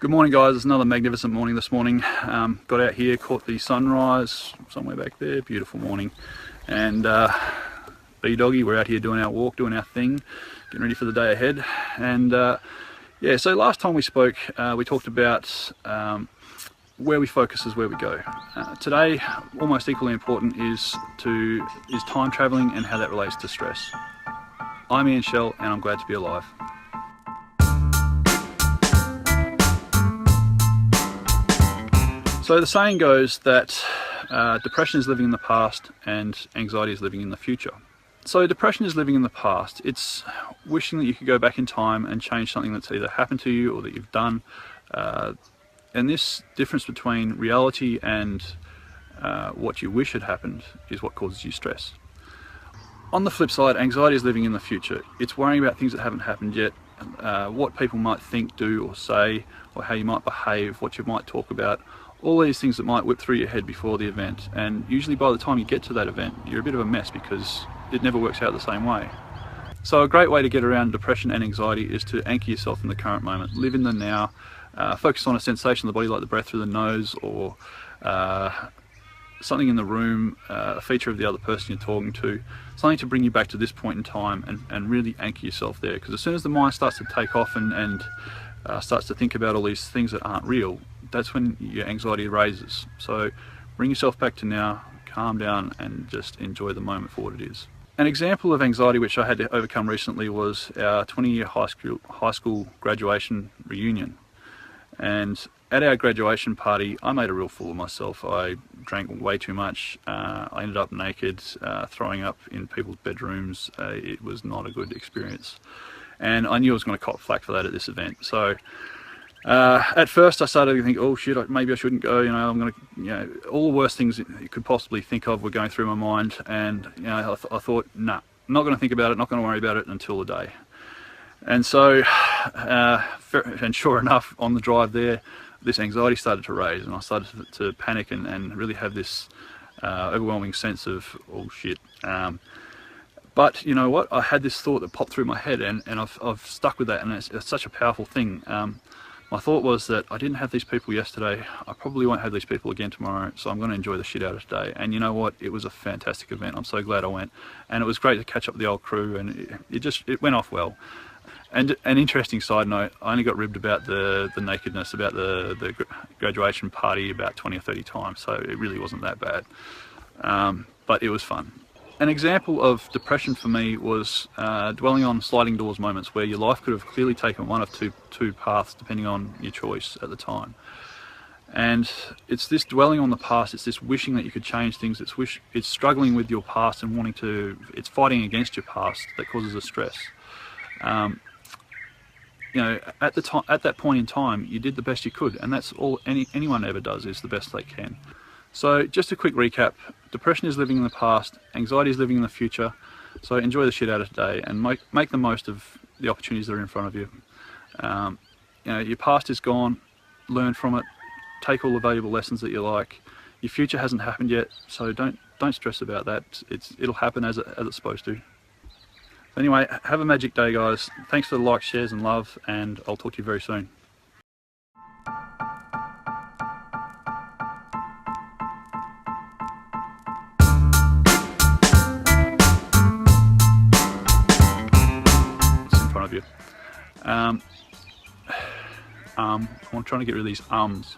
Good morning guys, it's another magnificent morning this morning. Got out here, caught the sunrise somewhere back there, beautiful morning. And B-Doggy, we're out here doing our walk, doing our thing, getting ready for the day ahead. And yeah, so last time we spoke, we talked about where we focus is where we go. Today, almost equally important is time traveling and how that relates to stress. I'm Ian Shell and I'm glad to be alive. So the saying goes that depression is living in the past and anxiety is living in the future. So depression is living in the past. It's wishing that you could go back in time and change something that's either happened to you or that you've done. And this difference between reality and what you wish had happened is what causes you stress. On the flip side, anxiety is living in the future. It's worrying about things that haven't happened yet, what people might think, do or say, or how you might behave, what you might talk about. All these things that might whip through your head before the event, and usually by the time you get to that event you're a bit of a mess because it never works out the same way. So a great way to get around depression and anxiety is to anchor yourself in the current moment, live in the now, focus on a sensation of the body like the breath through the nose, or something in the room, a feature of the other person you're talking to, something to bring you back to this point in time and really anchor yourself there, because as soon as the mind starts to take off and starts to think about all these things that aren't real, that's when your anxiety raises. So bring yourself back to now, calm down and just enjoy the moment for what it is. An example of anxiety which I had to overcome recently was our 20-year high school graduation reunion. And at our graduation party I made a real fool of myself. I drank way too much, I ended up naked, throwing up in people's bedrooms. It was not a good experience. And I knew I was going to cop flack for that at this event. So at first I started to think, oh shit, maybe I shouldn't go, I'm going to, all the worst things you could possibly think of were going through my mind. And I thought, nah, I'm not going to think about it, not going to worry about it until the day. And so, and sure enough, on the drive there, this anxiety started to raise and I started to panic and really have this overwhelming sense of, oh shit. But you know what, I had this thought that popped through my head and I've stuck with that, and it's such a powerful thing. My thought was that I didn't have these people yesterday, I probably won't have these people again tomorrow, so I'm going to enjoy the shit out of today. And you know what, it was a fantastic event, I'm so glad I went. And it was great to catch up with the old crew, and it went off well. And an interesting side note, I only got ribbed about the nakedness, about the graduation party about 20 or 30 times, so it really wasn't that bad. But it was fun. An example of depression for me was dwelling on sliding doors moments where your life could have clearly taken one of two paths depending on your choice at the time. And it's this dwelling on the past, it's this wishing that you could change things, it's struggling with your past and it's fighting against your past that causes the stress. At that point in time, you did the best you could, and that's all anyone ever does, is the best they can. So just a quick recap, depression is living in the past, anxiety is living in the future, so enjoy the shit out of today and make the most of the opportunities that are in front of you. Your past is gone, learn from it, take all the valuable lessons that you like. Your future hasn't happened yet, so don't stress about that. It'll happen as it's supposed to. Anyway, have a magic day guys, thanks for the likes, shares and love, and I'll talk to you very soon. You. I'm trying to get rid of these ums.